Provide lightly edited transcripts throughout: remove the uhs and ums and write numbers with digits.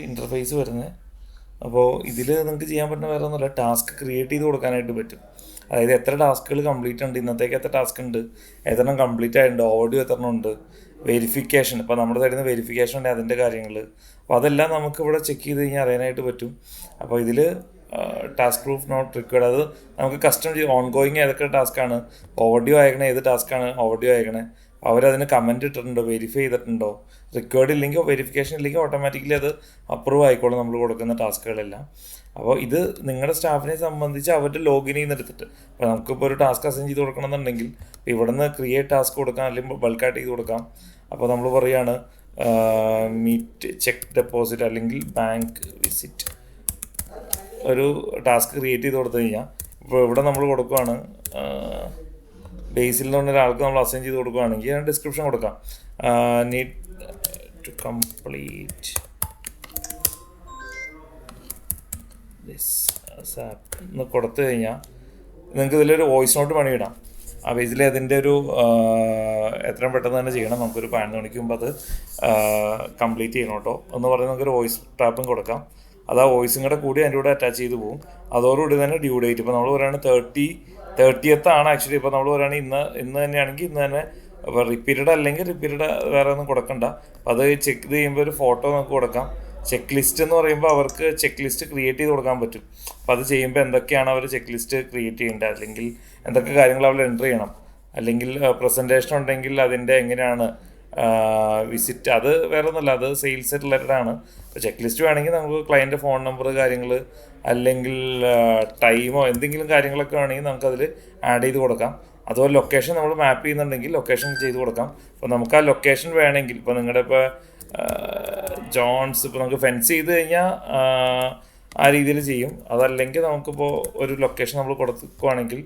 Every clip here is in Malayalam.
ഇൻ്റർഫേസ് വരുന്നത്. അപ്പോൾ ഇതിൽ നിങ്ങൾക്ക് ചെയ്യാൻ പറ്റുന്ന വേറെ ഒന്നുമില്ല, ടാസ്ക് ക്രിയേറ്റ് ചെയ്ത് കൊടുക്കാനായിട്ട് പറ്റും. അതായത് എത്ര ടാസ്കുകൾ കംപ്ലീറ്റ് ഉണ്ട്, ഇന്നത്തേക്ക് എത്ര ടാസ്ക് ഉണ്ട്, എത്രണ്ണം കംപ്ലീറ്റ് ആയിട്ടുണ്ട്, ഓഡിയോ എത്രണ്ണം ഉണ്ട്, വെരിഫിക്കേഷൻ, ഇപ്പോൾ നമ്മുടെ സൈഡിൽ നിന്ന് വെരിഫിക്കേഷൻ ഉണ്ട്, അതിൻ്റെ കാര്യങ്ങൾ. അപ്പോൾ അതെല്ലാം നമുക്ക് ഇവിടെ ചെക്ക് ചെയ്ത് കഴിഞ്ഞാൽ അറിയാനായിട്ട് പറ്റും. അപ്പോൾ ഇതിൽ ടാസ്ക് പ്രൂഫ് നോട്ട് റിക്വയർഡ്, അത് നമുക്ക് കസ്റ്റം ചെയ്യും. ഓൺ ഗോയിങ് ഏതൊക്കെ ടാസ്ക്കാണ്, ഓഡിയോ അയക്കണേ, ഏത് ടാസ്ക്കാണ് ഓഡിയോ അയക്കണേ, അവരതിന് കമൻറ്റ് ഇട്ടിട്ടുണ്ടോ, വെരിഫൈ ചെയ്തിട്ടുണ്ടോ, റിക്വയർഡ് ഇല്ലെങ്കിൽ വെരിഫിക്കേഷൻ ഇല്ലെങ്കിൽ ഓട്ടോമാറ്റിക്കലി അത് അപ്രൂവ് ആയിക്കോളും നമ്മൾ കൊടുക്കുന്ന ടാസ്കുകളെല്ലാം. അപ്പോൾ ഇത് നിങ്ങളുടെ സ്റ്റാഫിനെ സംബന്ധിച്ച് അവരുടെ ലോഗിനിൽ നിന്ന് എടുത്തിട്ട്, ഇപ്പോൾ നമുക്കിപ്പോൾ ഒരു ടാസ്ക് അസൈൻ ചെയ്ത് കൊടുക്കണമെന്നുണ്ടെങ്കിൽ ഇവിടെ നിന്ന് ക്രിയേറ്റ് ടാസ്ക് കൊടുക്കാം, അല്ലെങ്കിൽ ബൾക്കായിട്ട് ചെയ്ത് കൊടുക്കാം. അപ്പോൾ നമ്മൾ പറയുകയാണ് മീറ്റ് ചെക്ക് ഡെപ്പോസിറ്റ് അല്ലെങ്കിൽ ബാങ്ക് വിസിറ്റ്, ഒരു ടാസ്ക് ക്രിയേറ്റ് ചെയ്ത് കൊടുത്തു കഴിഞ്ഞാൽ ഇപ്പോൾ ഇവിടെ നമ്മൾ കൊടുക്കുകയാണ് ബേസിൽ നിന്ന് ഒരാൾക്ക് നമ്മൾ അസൈൻ ചെയ്ത് കൊടുക്കുകയാണെങ്കിൽ ഞാൻ ഡിസ്ക്രിപ്ഷൻ കൊടുക്കാം, need to complete this app എന്ന് കൊടുത്തു കഴിഞ്ഞാൽ നിങ്ങൾക്ക് ഇതിലൊരു വോയിസ് നോട്ട് പണിയിടാം. ആ ബേസിൽ അതിൻ്റെ ഒരു എത്രയും പെട്ടെന്ന് തന്നെ ചെയ്യണം, നമുക്കൊരു 11 മണിക്ക് മുമ്പ് അത് കംപ്ലീറ്റ് ചെയ്യണം കേട്ടോ എന്ന് പറഞ്ഞ് നമുക്കൊരു വോയിസ് ടാപ്പും കൊടുക്കാം. അത് ആ വോയിസും കൂടെ കൂടി അതിൻ്റെ കൂടെ അറ്റാച്ച് ചെയ്ത് പോകും. അതോടുകൂടി തന്നെ ഡ്യൂ ഡേറ്റ്, ഇപ്പോൾ നമ്മൾ പറയുകയാണ് 30th ആണ് ആക്ച്വലി. ഇപ്പോൾ നമ്മൾ പറയുകയാണെങ്കിൽ ഇന്ന് തന്നെയാണെങ്കിൽ ഇന്ന് തന്നെ, അപ്പോൾ റിപ്പീറ്റഡ് അല്ലെങ്കിൽ റിപ്പീറ്റഡ് വേറെ ഒന്നും കൊടുക്കണ്ട. അത് ചെക്ക് ചെയ്യുമ്പോൾ ഒരു ഫോട്ടോ നമുക്ക് കൊടുക്കാം. ചെക്ക് ലിസ്റ്റ് എന്ന് പറയുമ്പോൾ അവർക്ക് ചെക്ക് ലിസ്റ്റ് ക്രിയേറ്റ് ചെയ്ത് കൊടുക്കാൻ പറ്റും. അപ്പോൾ അത് ചെയ്യുമ്പോൾ എന്തൊക്കെയാണ് അവർ ചെക്ക് ലിസ്റ്റ് ക്രിയേറ്റ് ചെയ്യേണ്ടത്, അല്ലെങ്കിൽ എന്തൊക്കെ കാര്യങ്ങൾ അവർ എൻ്റർ ചെയ്യണം, അല്ലെങ്കിൽ പ്രസൻറ്റേഷൻ ഉണ്ടെങ്കിൽ അതിൻ്റെ എങ്ങനെയാണ് വിസിറ്റ്, അത് വേറെ ഒന്നുമല്ല, അത് സെയിൽസ് റിലേറ്റഡ് ആണ്. അപ്പോൾ ചെക്ക് ലിസ്റ്റ് വേണമെങ്കിൽ നമുക്ക് ക്ലയൻറ്റ് ഫോൺ നമ്പർ കാര്യങ്ങൾ അല്ലെങ്കിൽ ടൈമോ എന്തെങ്കിലും കാര്യങ്ങളൊക്കെ വേണമെങ്കിൽ നമുക്കതിൽ ആഡ് ചെയ്ത് കൊടുക്കാം. അതുപോലെ ലൊക്കേഷൻ നമ്മൾ മാപ്പ് ചെയ്യുന്നുണ്ടെങ്കിൽ ലൊക്കേഷൻ ചെയ്ത് കൊടുക്കാം. അപ്പോൾ നമുക്ക് ആ ലൊക്കേഷൻ വേണമെങ്കിൽ, ഇപ്പോൾ നിങ്ങളുടെ ഇപ്പോൾ ജോൺസ്, ഇപ്പോൾ നമുക്ക് ഫെൻസ് ചെയ്ത് കഴിഞ്ഞാൽ ആ രീതിയിൽ ചെയ്യും. അതല്ലെങ്കിൽ നമുക്കിപ്പോൾ ഒരു ലൊക്കേഷൻ നമ്മൾ കൊടുക്കുകയാണെങ്കിൽ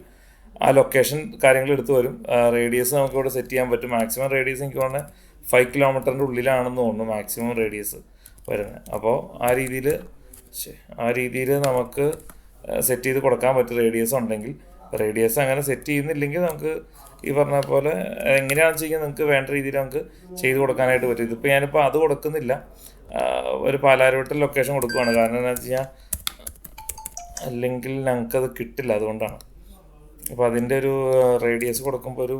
ആ ലൊക്കേഷൻ കാര്യങ്ങൾ എടുത്തു വരും. റേഡിയസ് നമുക്കിവിടെ സെറ്റ് ചെയ്യാൻ പറ്റും. മാക്സിമം റേഡിയസ് എനിക്ക് തോന്നുന്നത് 5 കിലോമീറ്ററിൻ്റെ ഉള്ളിലാണെന്ന് തോന്നുന്നു മാക്സിമം റേഡിയസ് വരുന്നത്. അപ്പോൾ ആ രീതിയിൽ നമുക്ക് സെറ്റ് ചെയ്ത് കൊടുക്കാൻ പറ്റും റേഡിയസ് ഉണ്ടെങ്കിൽ. റേഡിയസ് അങ്ങനെ സെറ്റ് ചെയ്യുന്നില്ലെങ്കിൽ നമുക്ക് ഈ പറഞ്ഞ പോലെ എങ്ങനെയാണെന്ന് വെച്ചാൽ നിങ്ങൾക്ക് വേണ്ട രീതിയിൽ നമുക്ക് ചെയ്ത് കൊടുക്കാനായിട്ട് പറ്റും. ഇതിപ്പോൾ ഞാനിപ്പോൾ അത് കൊടുക്കുന്നില്ല, ഒരു പാലാരിവട്ടം ലൊക്കേഷൻ കൊടുക്കുകയാണ്. കാരണം എന്താണെന്ന് വെച്ച് കഴിഞ്ഞാൽ അല്ലെങ്കിൽ ഞങ്ങൾക്കത് കിട്ടില്ല, അതുകൊണ്ടാണ്. അപ്പോൾ അതിൻ്റെ ഒരു റേഡിയസ് കൊടുക്കുമ്പോൾ ഒരു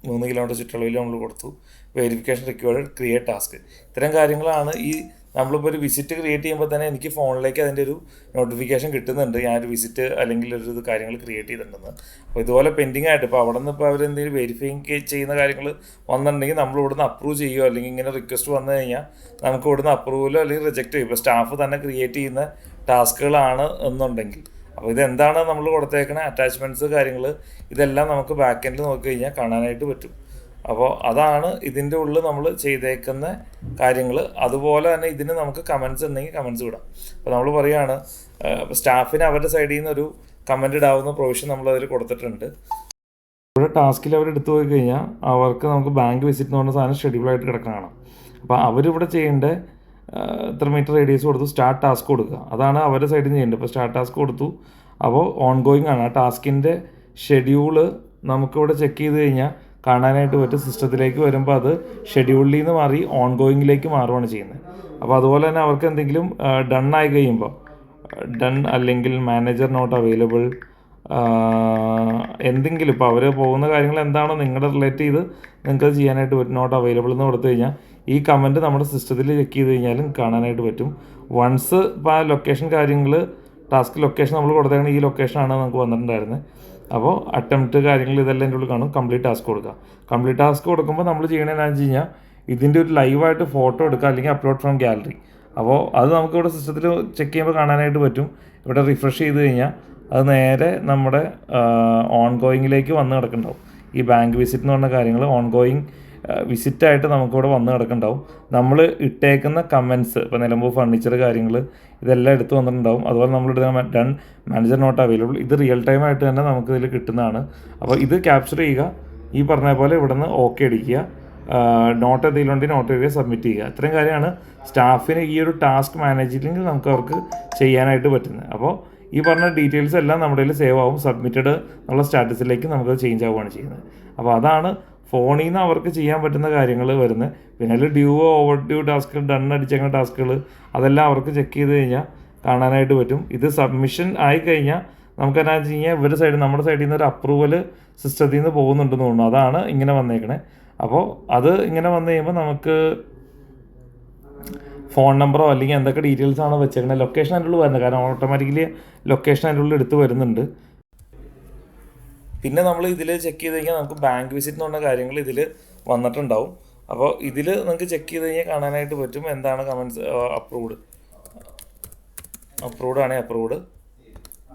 3 കിലോമീറ്റർ ചുറ്റളവിൽ നമ്മൾ കൊടുത്തു. വെരിഫിക്കേഷൻ റിക്വയർഡ്, ക്രിയേറ്റ് ടാസ്ക്, ഇത്തരം കാര്യങ്ങളാണ്. ഈ നമ്മളിപ്പോൾ ഒരു വിസിറ്റ് ക്രിയേറ്റ് ചെയ്യുമ്പോൾ തന്നെ എനിക്ക് ഫോണിലേക്ക് അതിൻ്റെ ഒരു നോട്ടിഫിക്കേഷൻ കിട്ടുന്നുണ്ട്, ഞാനൊരു വിസിറ്റ് അല്ലെങ്കിൽ ഒരു ഇത് കാര്യങ്ങൾ ക്രിയേറ്റ് ചെയ്തിട്ടുണ്ടെന്ന്. അപ്പോൾ ഇതുപോലെ പെൻഡിങ് ആയിട്ട് ഇപ്പോൾ അവിടെ നിന്ന് ഇപ്പോൾ അവരെന്തെങ്കിലും വെരിഫൈ ചെയ്യുന്ന കാര്യങ്ങൾ വന്നിട്ടുണ്ടെങ്കിൽ നമ്മൾ ഇവിടുന്ന് അപ്രൂവ് ചെയ്യുമോ, അല്ലെങ്കിൽ ഇങ്ങനെ റിക്വസ്റ്റ് വന്നു കഴിഞ്ഞാൽ നമുക്ക് ഇവിടുന്ന് അപ്രൂവലോ അല്ലെങ്കിൽ റിജക്റ്റ് ചെയ്യും. ഇപ്പോൾ സ്റ്റാഫ് തന്നെ ക്രിയേറ്റ് ചെയ്യുന്ന ടാസ്കുകളാണ് എന്നുണ്ടെങ്കിൽ. അപ്പോൾ ഇതെന്താണ് നമ്മൾ കൊടുത്തേക്കണ അറ്റാച്ച്മെൻറ്റ്സ് കാര്യങ്ങൾ, ഇതെല്ലാം നമുക്ക് ബാക്ക് എൻഡിൽ നോക്കി കഴിഞ്ഞാൽ കാണാനായിട്ട് പറ്റും. അപ്പോൾ അതാണ് ഇതിൻ്റെ ഉള്ളിൽ നമ്മൾ ചെയ്തേക്കുന്ന കാര്യങ്ങൾ. അതുപോലെ തന്നെ ഇതിന് നമുക്ക് കമൻറ്റ്സ് ഉണ്ടെങ്കിൽ കമൻറ്റ്സ് വിടാം. അപ്പോൾ നമ്മൾ പറയുകയാണ് സ്റ്റാഫിന് അവരുടെ സൈഡിൽ നിന്ന് ഒരു കമൻറ്റ് ഇടാവുന്ന പ്രൊവിഷൻ നമ്മളതിൽ കൊടുത്തിട്ടുണ്ട്. ഇവിടെ ടാസ്കിൽ അവർ എടുത്തു പോയി കഴിഞ്ഞാൽ അവർക്ക് നമുക്ക് ബാങ്ക് വിസിറ്റ് എന്ന് പറഞ്ഞ സാധനം ഷെഡ്യൂളായിട്ട് കിടക്കണം. അപ്പോൾ അവരിവിടെ ചെയ്യേണ്ട എത്ര മീറ്റർ റേഡിയസ് കൊടുത്തു, സ്റ്റാർട്ട് ടാസ്ക് കൊടുക്കുക, അതാണ് അവരുടെ സൈഡിൽ നിന്ന് ചെയ്യേണ്ടത്. ഇപ്പോൾ സ്റ്റാർട്ട് ടാസ്ക് കൊടുത്തു, അപ്പോൾ ഓൺ ഗോയിങ് ആണ്. ആ ടാസ്കിൻ്റെ ഷെഡ്യൂള് നമുക്കിവിടെ ചെക്ക് ചെയ്ത് കഴിഞ്ഞാൽ കാണാനായിട്ട് പറ്റും. സിസ്റ്റത്തിലേക്ക് വരുമ്പോൾ അത് ഷെഡ്യൂളിൽ നിന്ന് മാറി ഓൺ ഗോയിങ്ങിലേക്ക് മാറുകയാണ് ചെയ്യുന്നത്. അപ്പോൾ അതുപോലെ തന്നെ അവർക്ക് എന്തെങ്കിലും ഡൺ ആയി കഴിയുമ്പോൾ, ഡൺ അല്ലെങ്കിൽ മാനേജർ നോട്ട് അവൈലബിൾ എന്തെങ്കിലും, ഇപ്പോൾ അവർ പോകുന്ന കാര്യങ്ങൾ എന്താണോ നിങ്ങളുടെ റിലേറ്റ് ചെയ്ത് നിങ്ങൾക്ക് ചെയ്യാനായിട്ട് പറ്റും. നോട്ട് അവൈലബിൾ എന്ന് കൊടുത്തു കഴിഞ്ഞാൽ ഈ കമൻറ്റ് നമ്മുടെ സിസ്റ്റത്തിൽ ചെക്ക് ചെയ്ത് കഴിഞ്ഞാലും കാണാനായിട്ട് പറ്റും. വൺസ് ഇപ്പോൾ ആ ലൊക്കേഷൻ കാര്യങ്ങൾ, ടാസ്ക് ലൊക്കേഷൻ നമ്മൾ കൊടുത്തേക്കണം, ഈ ലൊക്കേഷനാണ് നമുക്ക് വന്നിട്ടുണ്ടായിരുന്നത്. അപ്പോൾ അറ്റംപ്റ്റ് കാര്യങ്ങൾ ഇതെല്ലാം എൻ്റെ ഉള്ളിൽ കാണും. കംപ്ലീറ്റ് ടാസ്ക് കൊടുക്കുക. കംപ്ലീറ്റ് ടാസ്ക് കൊടുക്കുമ്പോൾ നമ്മൾ ചെയ്യണതെന്ന് വെച്ച് കഴിഞ്ഞാൽ ഇതിൻ്റെ ഒരു ലൈവായിട്ട് ഫോട്ടോ എടുക്കുക, അല്ലെങ്കിൽ അപ്ലോഡ് ഫ്രം ഗാലറി. അപ്പോൾ അത് നമുക്കിവിടെ സിസ്റ്റത്തിൽ ചെക്ക് ചെയ്യുമ്പോൾ കാണാനായിട്ട് പറ്റും. ഇവിടെ റിഫ്രഷ് ചെയ്ത് കഴിഞ്ഞാൽ അത് നേരെ നമ്മുടെ ഓൺ ഗോയിങ്ങിലേക്ക് വന്ന് കിടക്കുന്നുണ്ടാവും. ഈ ബാങ്ക് വിസിറ്റ് എന്ന് പറഞ്ഞ കാര്യങ്ങൾ ഓൺ ഗോയിങ് വിസിറ്റായിട്ട് നമുക്കിവിടെ വന്ന് കിടക്കുന്നുണ്ടാവും. നമ്മൾ ഇട്ടേക്കുന്ന കമൻറ്റ്സ്, ഇപ്പോൾ നിലമ്പൂർ ഫർണിച്ചർ കാര്യങ്ങൾ ഇതെല്ലാം എടുത്ത് വന്നിട്ടുണ്ടാവും. അതുപോലെ നമ്മളിടുന്ന ഡൺ മാനേജർ നോട്ട് അവൈലബിൾ, ഇത് റിയൽ ടൈം ആയിട്ട് തന്നെ നമുക്കിതിൽ കിട്ടുന്നതാണ്. അപ്പോൾ ഇത് ക്യാപ്ചർ ചെയ്യുക, ഈ പറഞ്ഞ പോലെ ഇവിടെ നിന്ന് ഓക്കെ അടിക്കുക, നോട്ട് എന്തെങ്കിലും നോട്ട് എഴുതി സബ്മിറ്റ് ചെയ്യുക. ഇത്രയും കാര്യമാണ് സ്റ്റാഫിന് ഈ ഒരു ടാസ്ക് മാനേജിങ്ങിൽ നമുക്ക് അവർക്ക് ചെയ്യാനായിട്ട് പറ്റുന്നത്. അപ്പോൾ ഈ പറഞ്ഞ ഡീറ്റെയിൽസ് എല്ലാം നമ്മുടെ കയ്യിൽ സേവ് ആവും. സബ്മിറ്റഡ് എന്നുള്ള സ്റ്റാറ്റസിലേക്ക് നമുക്ക് ചേഞ്ച് ആവുകയാണ് ചെയ്യുന്നത്. അപ്പോൾ അതാണ് ഫോണിൽ നിന്ന് അവർക്ക് ചെയ്യാൻ പറ്റുന്ന കാര്യങ്ങൾ വരുന്നത്. പിന്നെ അതിൽ ഡ്യൂവോ ഓവർ ഡ്യൂ ടാസ്കുകൾ ഡൺ അടിച്ചേക്കുന്ന ടാസ്കുകൾ അതെല്ലാം അവർക്ക് ചെക്ക് ചെയ്ത് കഴിഞ്ഞാൽ കാണാനായിട്ട് പറ്റും. ഇത് സബ്മിഷൻ ആയിക്കഴിഞ്ഞാൽ നമുക്ക് എന്നാ വെച്ച് കഴിഞ്ഞാൽ ഇവരുടെ സൈഡിൽ നമ്മുടെ സൈഡിൽ നിന്ന് ഒരു അപ്രൂവൽ സിസ്റ്റത്തിൽ നിന്ന് പോകുന്നുണ്ടെന്ന് തോന്നുന്നു. അതാണ് ഇങ്ങനെ വന്നേക്കണേ. അപ്പോൾ അത് ഇങ്ങനെ വന്നു കഴിയുമ്പോൾ നമുക്ക് ഫോൺ നമ്പറോ അല്ലെങ്കിൽ എന്തൊക്കെ ഡീറ്റെയിൽസ് ആണോ വെച്ചേക്കണത്, ലൊക്കേഷൻ അതിൻ്റെ ഉള്ളിൽ വരുന്നത്. കാരണം ഓട്ടോമാറ്റിക്കലി ലൊക്കേഷൻ അതിൻ്റെ ഉള്ളിൽ എടുത്ത് വരുന്നുണ്ട്. പിന്നെ നമ്മൾ ഇതിൽ ചെക്ക് ചെയ്ത് കഴിഞ്ഞാൽ നമുക്ക് ബാങ്ക് വിസിറ്റ് എന്ന് പറഞ്ഞ കാര്യങ്ങൾ ഇതിൽ വന്നിട്ടുണ്ടാവും. അപ്പോൾ ഇതിൽ നിങ്ങൾക്ക് ചെക്ക് ചെയ്ത് കഴിഞ്ഞാൽ കാണാനായിട്ട് പറ്റും എന്താണ് കമൻസ് അപ്രൂവ്ഡ് ആണെങ്കിൽ അപ്രൂവ്ഡ്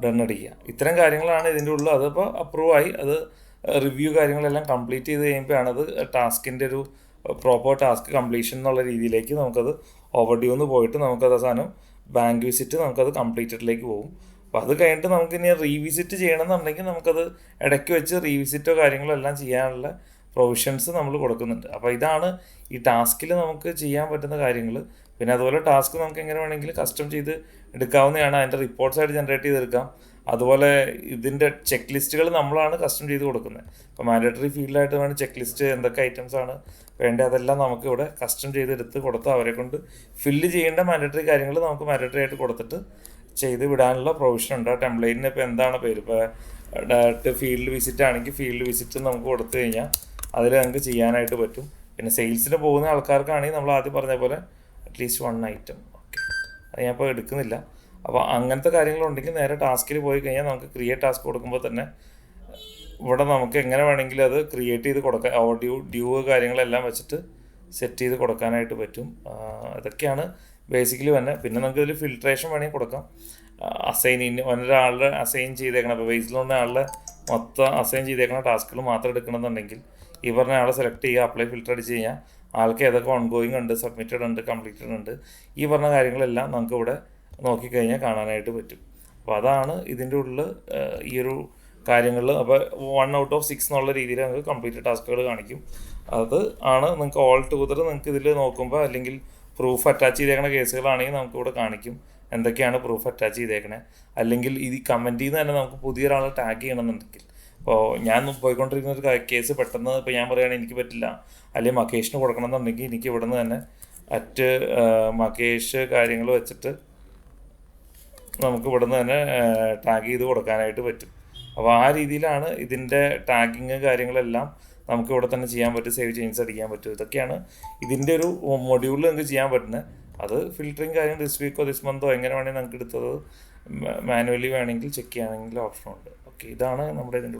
ഡൺ അടിക്കുക. ഇത്തരം കാര്യങ്ങളാണ് ഇതിൻ്റെ ഉള്ളിൽ. അതിപ്പോൾ അപ്രൂവ് ആയി, അത് റിവ്യൂ കാര്യങ്ങളെല്ലാം കംപ്ലീറ്റ് ചെയ്ത് കഴിയുമ്പോഴാണ് അത് ടാസ്കിൻ്റെ ഒരു പ്രോപ്പർ ടാസ്ക് കംപ്ലീഷൻ എന്നുള്ള രീതിയിലേക്ക് നമുക്കത് ഓവർ ഡ്യൂ എന്ന് പോയിട്ട് നമുക്കത് സാധനം ബാങ്ക് വിസിറ്റ് നമുക്കത് കംപ്ലീറ്റഡിലേക്ക് പോകും. അപ്പോൾ അത് കഴിഞ്ഞിട്ട് നമുക്ക് ഇനി റീവിസിറ്റ് ചെയ്യണമെന്നുണ്ടെങ്കിൽ നമുക്കത് ഇടയ്ക്ക് വെച്ച് റീവിസിറ്റോ കാര്യങ്ങളോ എല്ലാം ചെയ്യാനുള്ള പ്രൊവിഷൻസ് നമ്മൾ കൊടുക്കുന്നുണ്ട്. അപ്പോൾ ഇതാണ് ഈ ടാസ്കിൽ നമുക്ക് ചെയ്യാൻ പറ്റുന്ന കാര്യങ്ങൾ. പിന്നെ അതുപോലെ ടാസ്ക് നമുക്ക് എങ്ങനെ വേണമെങ്കിൽ കസ്റ്റം ചെയ്ത് എടുക്കാവുന്നതാണ്. അതിൻ്റെ റിപ്പോർട്ട്സ് ആയിട്ട് ജനറേറ്റ് ചെയ്തെടുക്കാം. അതുപോലെ ഇതിൻ്റെ ചെക്ക് ലിസ്റ്റുകൾ നമ്മളാണ് കസ്റ്റം ചെയ്ത് കൊടുക്കുന്നത്. ഇപ്പോൾ മാൻഡേറ്ററി ഫീൽഡായിട്ട് വേണം ചെക്ക് ലിസ്റ്റ് എന്തൊക്കെ ഐറ്റംസ് ആണ് വേണ്ടത് അതെല്ലാം നമുക്ക് ഇവിടെ കസ്റ്റം ചെയ്തെടുത്ത് കൊടുത്ത് അവരെ കൊണ്ട് ഫില്ല് ചെയ്യേണ്ട മാൻഡേറ്ററി കാര്യങ്ങൾ നമുക്ക് മാൻഡേറ്ററി ആയിട്ട് കൊടുത്തിട്ട് ചെയ്ത് വിടാനുള്ള പ്രൊവിഷൻ ഉണ്ട്. ആ ടെംപ്ലേറ്റിന് ഇപ്പോൾ എന്താണ് പേര്, ഇപ്പോൾ ഡയറക്റ്റ് ഫീൽഡ് വിസിറ്റ് ആണെങ്കിൽ ഫീൽഡ് വിസിറ്റ് നമുക്ക് കൊടുത്തു കഴിഞ്ഞാൽ അതിൽ നമുക്ക് ചെയ്യാനായിട്ട് പറ്റും. പിന്നെ സെയിൽസിന് പോകുന്ന ആൾക്കാർക്കാണെങ്കിൽ നമ്മൾ ആദ്യം പറഞ്ഞ പോലെ അറ്റ്ലീസ്റ്റ് 1 ഐറ്റം, ഓക്കെ, അത് ഞാൻ ഇപ്പോൾ എടുക്കുന്നില്ല. അപ്പോൾ അങ്ങനത്തെ കാര്യങ്ങളുണ്ടെങ്കിൽ നേരെ ടാസ്കിൽ പോയി കഴിഞ്ഞാൽ നമുക്ക് ക്രിയേറ്റ് ടാസ്ക് കൊടുക്കുമ്പോൾ തന്നെ ഇവിടെ നമുക്ക് എങ്ങനെ വേണമെങ്കിലും അത് ക്രിയേറ്റ് ചെയ്ത് കൊടുക്കാം. ഡ്യൂ കാര്യങ്ങളെല്ലാം വെച്ചിട്ട് സെറ്റ് ചെയ്ത് കൊടുക്കാനായിട്ട് പറ്റും. ഇതൊക്കെയാണ് ബേസിക്കലി തന്നെ. പിന്നെ നമുക്ക് ഇതിൽ ഫിൽട്രേഷൻ വേണമെങ്കിൽ കൊടുക്കാം. ഒരാളുടെ അസൈൻ ചെയ്തേക്കണം, ഇപ്പോൾ ബേസിൽ വന്ന ആളുടെ മൊത്തം അസൈൻ ചെയ്തേക്കുന്ന ടാസ്കുകൾ മാത്രം എടുക്കണമെന്നുണ്ടെങ്കിൽ ഈ പറഞ്ഞ ആളെ സെലക്ട് ചെയ്യുക, അപ്ലൈ ഫിൽറ്റർ അടിച്ച് കഴിഞ്ഞാൽ ആൾക്ക് ഏതൊക്കെ ഓൺഗോയിങ് ഉണ്ട്, സബ്മിറ്റഡ് ഉണ്ട്, കംപ്ലീറ്റഡ് ഉണ്ട്, ഈ പറഞ്ഞ കാര്യങ്ങളെല്ലാം നമുക്കിവിടെ നോക്കിക്കഴിഞ്ഞാൽ കാണാനായിട്ട് പറ്റും. അപ്പോൾ അതാണ് ഇതിൻ്റെ ഉള്ളിൽ ഈ ഒരു കാര്യങ്ങളിൽ. അപ്പോൾ 1 out of 6 എന്നുള്ള രീതിയിൽ നമുക്ക് കംപ്ലീറ്റ് ടാസ്കുകൾ കാണിക്കും. അത് ആണ് നിങ്ങൾക്ക് ഓൾ ടുഗദർ നിങ്ങൾക്ക് ഇതിൽ നോക്കുമ്പോൾ, അല്ലെങ്കിൽ പ്രൂഫ് അറ്റാച്ച് ചെയ്തേക്കുന്ന കേസുകളാണെങ്കിൽ നമുക്കിവിടെ കാണിക്കും എന്തൊക്കെയാണ് പ്രൂഫ് അറ്റാച്ച് ചെയ്തേക്കണേ. അല്ലെങ്കിൽ ഇത് കമൻറ്റിൽ നിന്ന് തന്നെ നമുക്ക് പുതിയൊരാളെ ടാഗ് ചെയ്യണമെന്നുണ്ടെങ്കിൽ, ഇപ്പോൾ ഞാൻ പോയിക്കൊണ്ടിരിക്കുന്ന ഒരു കേസ് പെട്ടെന്ന് ഇപ്പോൾ ഞാൻ പറയുകയാണെങ്കിൽ എനിക്ക് പറ്റില്ല, അല്ലെങ്കിൽ മകേഷിന് കൊടുക്കണം എന്നുണ്ടെങ്കിൽ എനിക്ക് ഇവിടെ നിന്ന് തന്നെ മകേഷ് കാര്യങ്ങൾ വെച്ചിട്ട് നമുക്ക് ഇവിടെ നിന്ന് തന്നെ ടാഗ് ചെയ്ത് കൊടുക്കാനായിട്ട് പറ്റും. അപ്പോൾ ആ രീതിയിലാണ് ഇതിൻ്റെ ടാഗിങ് കാര്യങ്ങളെല്ലാം നമുക്ക് ഇവിടെ തന്നെ ചെയ്യാൻ പറ്റും. സേവ് ചേഞ്ചസ് അടിക്കാൻ പറ്റും. ഇതൊക്കെയാണ് ഇതിൻ്റെ ഒരു മൊഡ്യൂളിൽ നമുക്ക് ചെയ്യാൻ പറ്റുന്നത്. അത് ഫിൽറ്ററിങ് കാര്യം ദിസ് വീക്കോ ദിസ് മന്തോ എങ്ങനെ വേണമെങ്കിൽ നമുക്ക് എടുത്തത് മാനുവലി വേണമെങ്കിൽ ചെക്ക് ചെയ്യുകയാണെങ്കിൽ ഓപ്ഷനുണ്ട്. ഓക്കെ, ഇതാണ് നമ്മുടെ ഇതിൻ്റെ